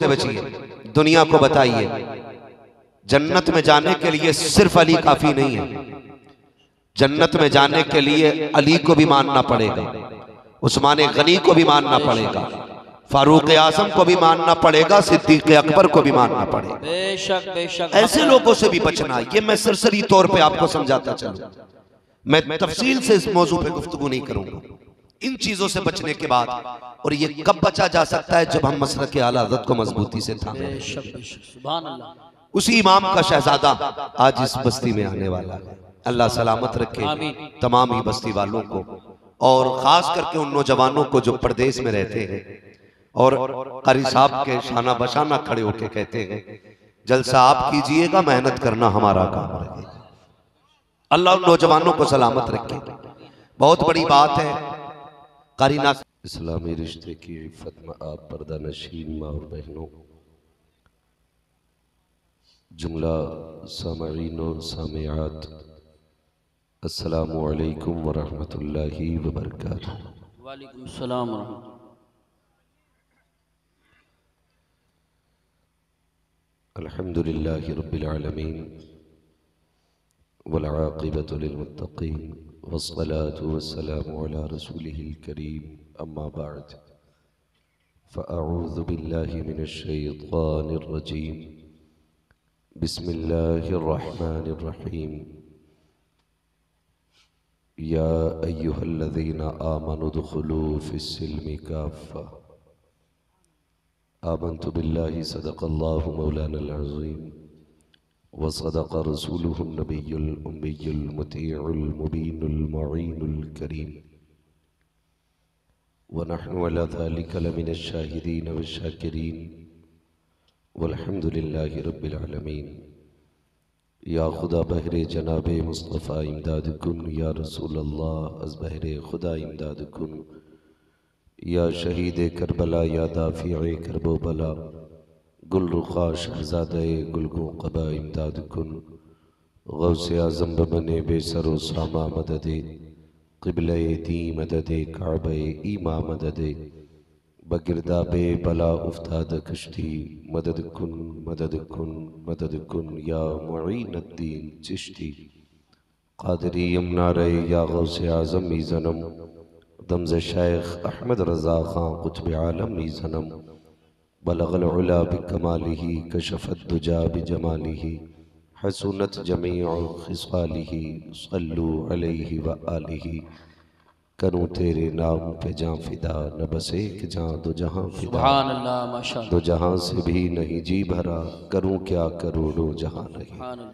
बचिए, दुनिया को बताइए। जन्नत में जाने के लिए सिर्फ अली काफी नहीं है, जन्नत में जाने के लिए अली को भी मानना पड़ेगा, उस्मान गनी को भी मानना पड़ेगा, फारूक आजम को भी मानना पड़ेगा, सिद्दीक अकबर को भी मानना पड़ेगा। बेशक बेशक ऐसे लोगों से भी बचना। ये मैं सरसरी तौर पे आपको समझाता चलूं, मैं तफसील से इस मौजू पे गुफ्तगू नहीं करूंगा। इन चीजों से बचने के बाद, और ये कब बचा जा सकता है, जब हम मसलक आला हज़रत को मजबूती से थामे। सुभान अल्लाह। उसी इमाम का शहजादा आज इस बस्ती में आने वाला है। अल्लाह सलामत रखे तमाम ही बस्ती वालों को, और खास करके उन नौजवानों को जो परदेश में रहते हैं और कारी साहब के शाना बशाना खड़े होके कहते हैं जलसा आप कीजिएगा, मेहनत करना हमारा काम रहेगा। अल्लाह उन नौजवानों को सलामत रखे। बहुत बड़ी बात है कारीना इस्लामी रिश्ते की इफ़्फ़त में आप पर्दा नशीन माँ और बहनों, जुमला सामईन और सामियात, अस्सलामु अलैकुम व रहमतुल्लाहि व बरकातुहू। वालेकुम सलाम व रहमतुल्लाह। अल्हम्दुलिल्लाहि रब्बिल आलमीन वल आक़िबतु लिल मुत्तक़ीन वस्सलातु वस्सलामु अला रसूलिहिल करीम, अम्मा बअद, फ़अऊज़ु बिल्लाहि मिनश शैतानिर रजीम, बिस्मिल्लाहिर रहमानिर रहीम। या अय्युहल्लज़ीना आमनु दुख़ुलू फ़िस्सिल्मि काफ़्फ़ा, आमन्तु बिल्लाहि सदक़ल्लाहु मौलानल अज़ीम व सदक़ रसूलुहुन नबियुल उम्मियुल मुतीउल मुबीनुल मुईनुल करीम, व नहनु अला ज़ालिका लमिनश शाहिदीन वश्शाकिरीन वल्हम्दुलिल्लाहि रब्बिल आलमीन। या खुदा बहरे जनाबे मुस्तफ़ा इमदाद कुन, या रसूल अल्लाह अज़ बहरे खुदा इमदाद कुन, या शहीद करबला, या दाफ़िए करबो बला, गुल रुखा शहज़ादे गुलगो क़बा इमदाद कुन, गौसे आज़म बने बेसरो सामा मददे, क़िबले दी मददे, काबे ईमा मददे, बगिरदाबे बला उफ्ताद कश्ती, मदद कुन मदद कुन मदद कुन, या मुईनुद्दीन चिश्ती, क़ादिरी यमुनारे, या गौसे आज़म मीज़नम, दमज़ शेख अहमद रज़ा ख़ां क़ुत्ब आलम मीज़नम, बलग़ल उला बिकमालिही, कशफ़त दुजा बिजमालिही, हसूनत जमीउ ख़िसालिही, सल्लु अलैहि व आलिही। करूँ तेरे नाम पे जाँ फिदा, न बस एक जाँ दो जहाँ फिदा, सुभान अल्लाह माशाअल्लाह। दो जहाँ से भी नहीं जी भरा, करूँ क्या करोड़ों जहाँ नहीं।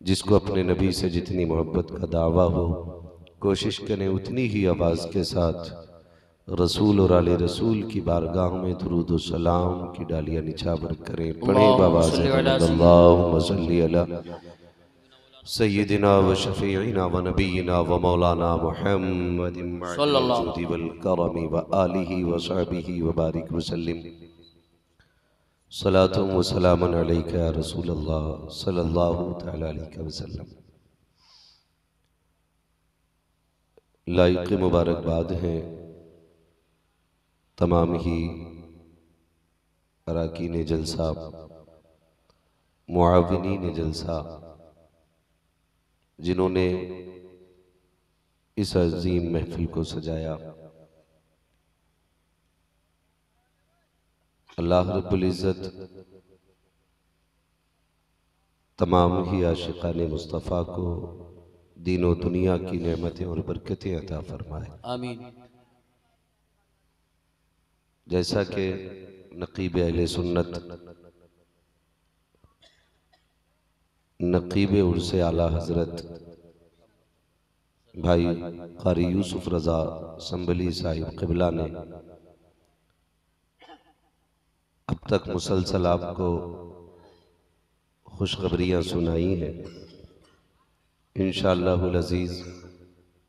जिसको अपने नबी से जितनी मोहब्बत का दावा हो, कोशिश करें उतनी ही आवाज़ के साथ रसूल और आले रसूल की बारगाह में दुरूद व सलाम की डालियाँ निछावर करें। पढ़े बाबाज़ अल्लाहुम्मा सल्ली अला सय्यिदिना व शफ़ीइना व नबीना व मौलाना मुहम्मदिन मअल वल करमी व आलिहि व सहबिहि व बारिक व सल्लिम। सलातुं व सलामुन अलैका या रसूल अल्लाह सल्लल्लाहु तआला अलैहि वसल्लम। लाइक़ मुबारकबाद हैं तमाम ही अराकीन जलसा, मुआविनीन जलसा, जिन्होंने इस अजीम महफिल को सजाया। अल्लाह रब्बुल इज़्ज़त तमाम ही आशिक़ाने मुस्तफ़ा को दीन व दुनिया की नेमतें और बरकतें अता फरमाए, आमीन। जैसा कि नक़ीब अहले सुन्नत, नक़ीब उर्से आला हज़रत भाई क़ारी यूसुफ रज़ा संभली साहिब क़िबला ने अब तक मुसलसल आपको खुशखबरियाँ सुनाई हैं। इंशाअल्लाहुल अज़ीज़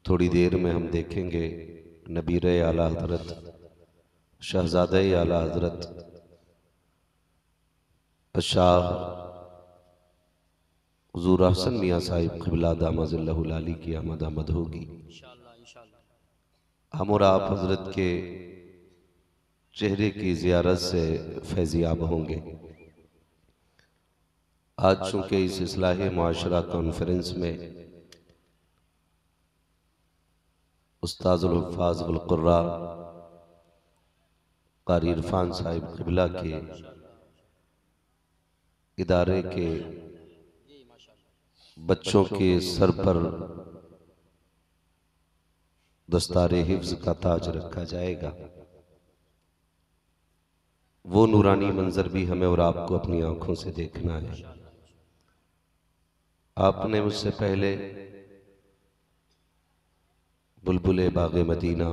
थोड़ी देर में हम देखेंगे नबीरे आला हज़रत, शहज़ादे आला हज़रत शाह हुज़ूर हसन मियाँ साहिब क़िबला दामज़िल्लहुल आली की आमद आमद होगी। हम और आप हज़रत के चेहरे की ज़ियारत से फैज़याब होंगे। आज चूँकि इस इस्लाही मुआशरा कॉन्फ्रेंस में उस्ताज़ुल हुफ़्फ़ाज़ वल क़ुर्रा क़ारी इरफ़ान साहिब क़िबला के इदारे के बच्चों के सर पर दस्तारे हिफ्ज़ का ताज रखा जाएगा, वो नूरानी मंजर भी हमें और आपको अपनी आंखों से देखना है। आपने मुझसे पहले बुलबुले बाग़े मदीना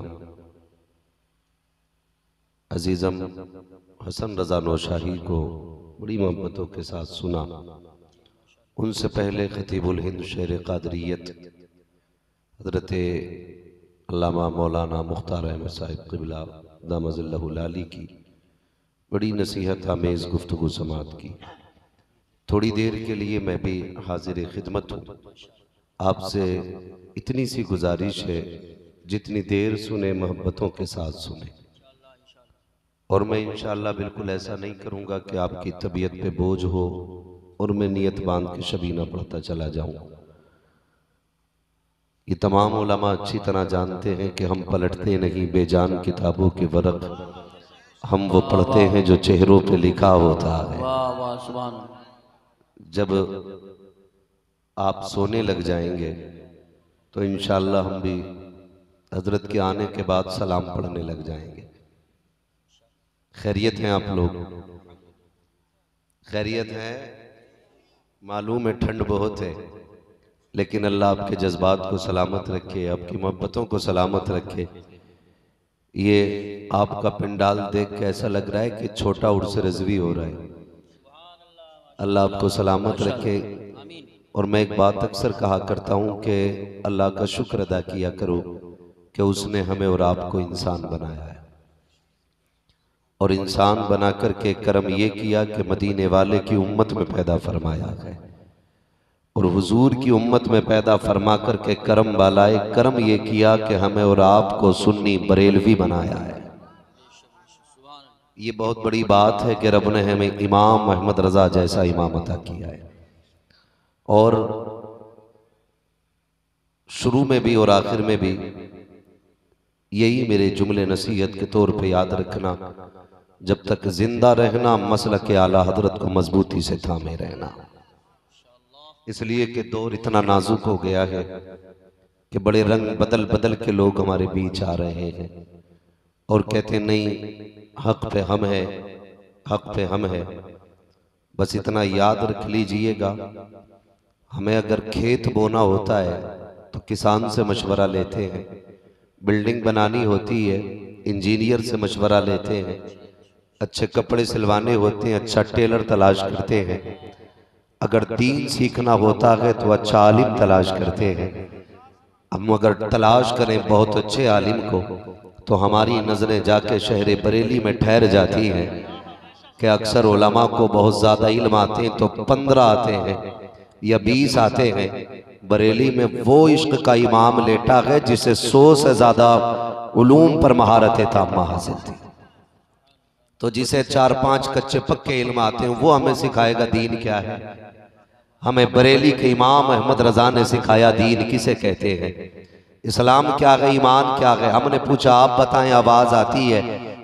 अजीज़म हसन रज़ा नौशाही को बड़ी मोहब्बतों के साथ सुना। उनसे पहले खतीबुल हिंद शेर क़ादरियत हज़रत अल्लामा मौलाना मुख्तार अहमद साहिब क़िबला दामज़िल्लहुल आली की बड़ी नसीहत आमेज़ गुफ्तगू समात की। थोड़ी देर के लिए मैं भी हाजिर खिदमत हूँ। आपसे इतनी सी गुजारिश है, जितनी देर सुने मोहब्बतों के साथ सुने। और मैं इंशाअल्लाह बिल्कुल ऐसा नहीं करूँगा कि आपकी तबीयत पे बोझ हो और मैं नियत बांध के शबीना पढ़ता चला जाऊँ। ये तमाम उलमा अच्छी तरह जानते हैं कि हम पलटते नहीं बेजान किताबों के वरक़, हम वो पढ़ते हैं जो चेहरों पे लिखा होता है। वाह वाह सुभान। जब आप सोने लग जाएंगे तो इंशाअल्लाह हम भी हजरत के आने के बाद सलाम पढ़ने लग जाएंगे। खैरियत हैं आप लोग? खैरियत है? मालूम है ठंड बहुत है, लेकिन अल्लाह आपके जज्बात को सलामत रखे, आपकी मोहब्बतों को सलामत रखे। ये आपका पिंडाल देख के ऐसा लग रहा है कि छोटा उर्स रज़वी हो रहा है। अल्लाह आपको सलामत रखे। और मैं एक बात अक्सर कहा करता हूँ कि अल्लाह का शुक्र अदा किया करो कि उसने हमें और आपको इंसान बनाया है, और इंसान बना कर के करम ये किया कि मदीने वाले की उम्मत में पैदा फरमाया है, और हुजूर की उम्मत में पैदा फरमा कर के करम वालाए करम ये किया कि हमें और आपको सुन्नी बरेलवी बनाया है। ये बहुत बड़ी बात है कि रब ने हमें इमाम अहमद रजा जैसा इमाम अता किया है। और शुरू में भी और आखिर में भी यही मेरे जुमले नसीहत के तौर पे याद रखना, जब तक जिंदा रहना मसलक के आला हजरत को मजबूती से थामे रहना। इसलिए कि दौर इतना नाजुक हो गया है कि बड़े रंग बदल बदल के लोग हमारे बीच आ रहे हैं और कहते नहीं हक पे हम है, हक पे हम है। बस इतना याद रख लीजिएगा, हमें अगर खेत बोना होता है तो किसान से मशवरा लेते हैं, बिल्डिंग बनानी होती है इंजीनियर से मशवरा लेते हैं, अच्छे कपड़े सिलवाने होते हैं अच्छा टेलर तलाश करते हैं, अगर दीन सीखना होता है तो अच्छा आलिम तलाश करते हैं। हम अगर तलाश करें बहुत अच्छे आलिम को तो हमारी नजरें जाके शहर बरेली में ठहर जाती हैं कि अक्सर उलमा को बहुत ज़्यादा इल्म आते हैं तो 15 आते हैं या 20 आते हैं। बरेली में वो इश्क का इमाम लेटा है जिसे 100 से ज़्यादा उलूम पर महारत ताम्मा हासिल थी। तो जिसे 4-5 कच्चे पक्के इल्म आते हैं वो हमें सिखाएगा दीन क्या है। हमें बरेली के इमाम अहमद रजा ने सिखाया दीन किसे कहते हैं, इस्लाम क्या है, ईमान क्या है। हमने पूछा आप बताएं, आवाज आती है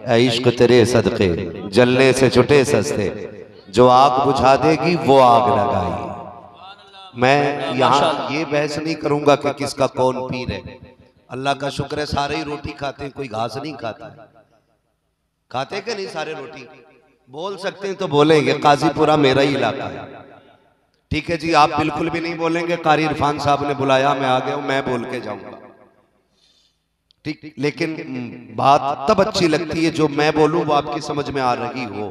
ऐ इश्क तेरे सदके जलने से छुटे सस्ते, जो आग बुझा देगी वो आग लगाई। मैं यहाँ ये बहस नहीं करूंगा कि किसका कौन पीर है। अल्लाह का शुक्र है सारे ही रोटी खाते हैं, कोई घास नहीं खाता है। खाते कि नहीं सारे रोटी? बोल सकते हैं तो बोलेंगे, काजीपुरा मेरा ही इलाका है। ठीक है जी, आप बिल्कुल भी नहीं बोलेंगे, कारी इरफान साहब ने बुलाया मैं आ गया हूं, मैं बोल के जाऊंगा। ठीक, लेकिन बात तब अच्छी लगती है जो मैं बोलूं वो आपकी समझ में आ रही हो।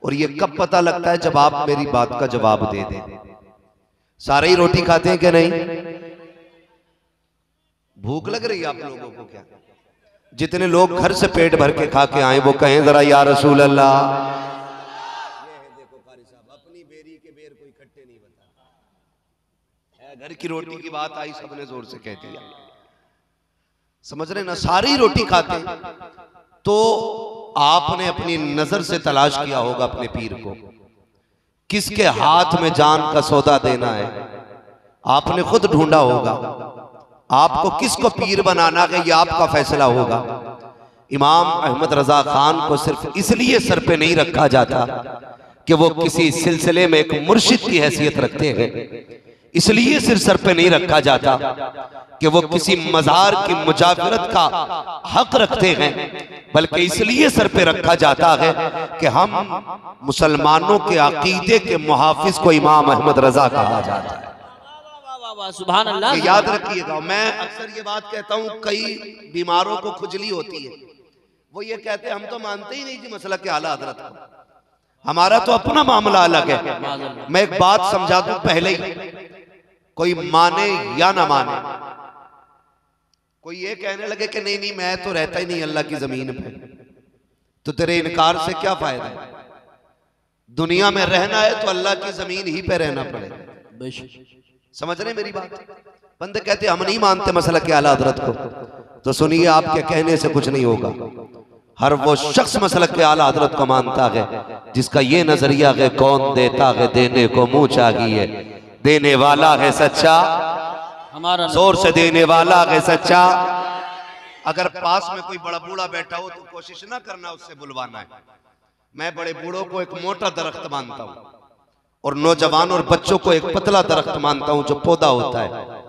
और ये कब पता लगता है? जब आप मेरी बात का जवाब दे दें। सारे ही रोटी खाते हैं कि नहीं? भूख लग रही है आप लोगों को क्या? जितने लोग घर से पेट भर के खा के आए वो कहें जरा या रसूल अल्लाह। देखो कारी साहब, अपनी बेरी के बेर कोई इकट्ठे नहीं बता। घर की रोटी की बात आई सबने जोर से कह दिया। समझ रहे ना, सारी रोटी खाते तो आपने अपनी नजर से तलाश किया होगा अपने पीर को, किसके हाथ में जान का सौदा देना है आपने खुद ढूंढा होगा। आपको किसको पीर बनाना है ये आपका फैसला होगा। इमाम अहमद रजा खान को सिर्फ इसलिए सर पे नहीं रखा जाता कि वो किसी सिलसिले में एक मुर्शिद की हैसियत रखते हैं, इसलिए सिर्फ सर पे नहीं रखा जाता कि वो किसी मजार की मुजाफरत का हक रखते हैं, बल्कि इसलिए सर पे रखा जाता है कि हम मुसलमानों के अकीदे के मुहाफिज को इमाम अहमद रजा कहा जाता है। सुभान अल्लाह। याद रखिएगा, मैं अक्सर ये बात कहता हूँ, कई बीमारों को खुजली होती है, वो ये कहते हैं हम तो मानते ही नहीं जी मसलक के आला हजरत को, हमारा तो अपना मामला अलग है। मैं एक बात समझा दूं पहले ही, कोई माने या ना माने, कोई ये कहने लगे कि नहीं नहीं मैं तो रहता ही नहीं अल्लाह की जमीन पे, तो तेरे इनकार से क्या फायदा है। दुनिया में रहना है तो अल्लाह की जमीन ही पे रहना पड़ेगा। समझ रहे मेरी बात। बंदे कहते हम नहीं मानते मसला के आला हजरत को, तो सुनिए आपके कहने से कुछ नहीं होगा। हर वो शख्स मसलक के आला हजरत को मानता है जिसका ये नजरिया है कौन देता है देने को मुंह चाहिए, देने वाला है सच्चा, हमारा जोर से देने वाला है सच्चा। अगर पास में कोई बड़ा बूढ़ा बैठा हो तो कोशिश ना करना उससे बुलवाना है। मैं बड़े बूढ़ों को एक मोटा दरख्त मानता हूँ और नौजवान और बच्चों को एक पतला दरख्त मानता हूँ जो पौधा होता है।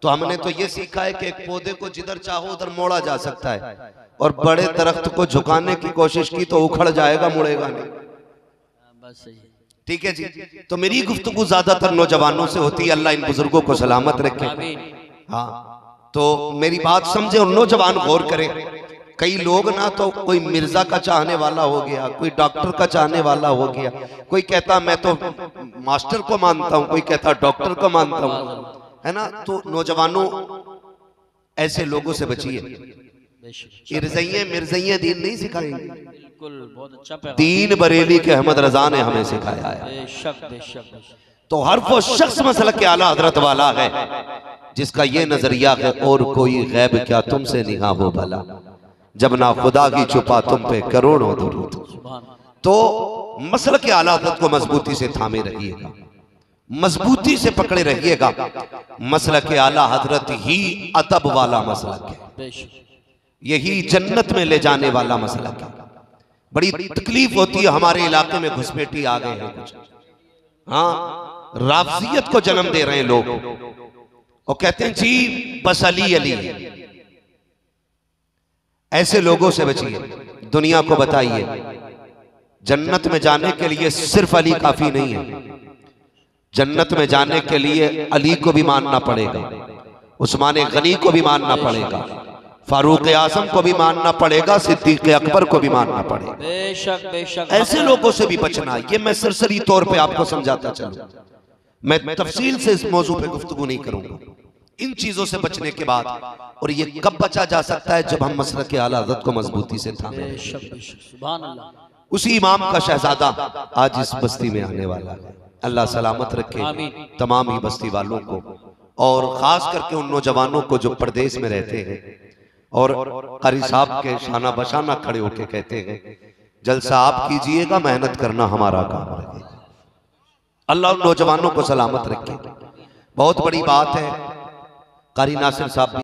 तो हमने तो ये सीखा है कि एक पौधे को जिधर चाहो उधर मोड़ा जा सकता है, और बड़े दरख्त को झुकाने की कोशिश की तो उखड़ जाएगा, मुड़ेगा नहीं। बस सही। ठीक है जी। तो मेरी गुफ्तगू ज्यादातर नौजवानों से होती है, अल्लाह इन बुजुर्गों को सलामत रखे। हाँ, तो मेरी बात समझे और नौजवान गौर करें। कई लोग ना तो कोई मिर्जा का चाहने वाला हो गया, कोई डॉक्टर का चाहने वाला हो गया, कोई कहता मैं तो मास्टर को मानता हूं, कोई कहता डॉक्टर को मानता हूं, है ना। तो नौजवानों ऐसे लोगों से बचिए। इर्ज़इये मिर्ज़इये दीन नहीं सिखाएंगे, बिल्कुल बहुत अच्छा पैगाम दीन बरेली के अहमद रजा ने हमें सिखाया है। बेशक बेशक। तो हर वो शख्स मसलक के आला हजरत वाला है जिसका ये नजरिया है और कोई गैब क्या तुमसे निगाह हो भला, जब ना खुदा की छुपा तुम पे करोड़ों दुरूद। तो मसलक के आला हजरत को मजबूती से थामे रहिएगा, मजबूती से पकड़े रहिएगा। मसलक के आला हजरत ही अदब वाला मसलक है, यही जन्नत में ले जाने वाला मसलक है। बड़ी तकलीफ होती है, हमारे इलाके में घुसपैठी आ गए हैं कुछ, हाँ राफजियत को जन्म दे रहे हैं लोग, और कहते हैं जी बस अली अली। ऐसे लोगों से बचिए। दुनिया को बताइए जन्नत में जाने के लिए सिर्फ अली काफी नहीं है, जन्नत में जाने के लिए अली को भी मानना पड़ेगा, उस्मान गनी को भी मानना पड़ेगा, फारूक आजम को भी मानना पड़ेगा, सिद्दीक अकबर को भी मानना पड़ेगा। बेशक बेशक। ऐसे लोगों से भी बचना, ये मैं सरसरी तौर पे आपको समझाता चलूं, मैं तफसील से इस मौजू पे गुफ्तगू नहीं करूंगा। इन चीजों से बचने के बाद, और ये कब बचा जा सकता है जब हम मसलक के आला हज़रत को मजबूती से थामे। सुभान अल्लाह। उसी इमाम का शहजादा आज इस बस्ती में आने वाला है, अल्लाह सलामत रखे तमाम ही बस्ती वालों को, और खास करके उन नौजवानों को जो परदेश में रहते हैं और कारी साहब के शाना बशाना खड़े होके कहते हैं जलसा आप कीजिएगा, मेहनत करना हमारा काम रहेगा। अल्लाह उन नौजवानों को सलामत रखे। बहुत बड़ी बात है। कारी नासिर साहब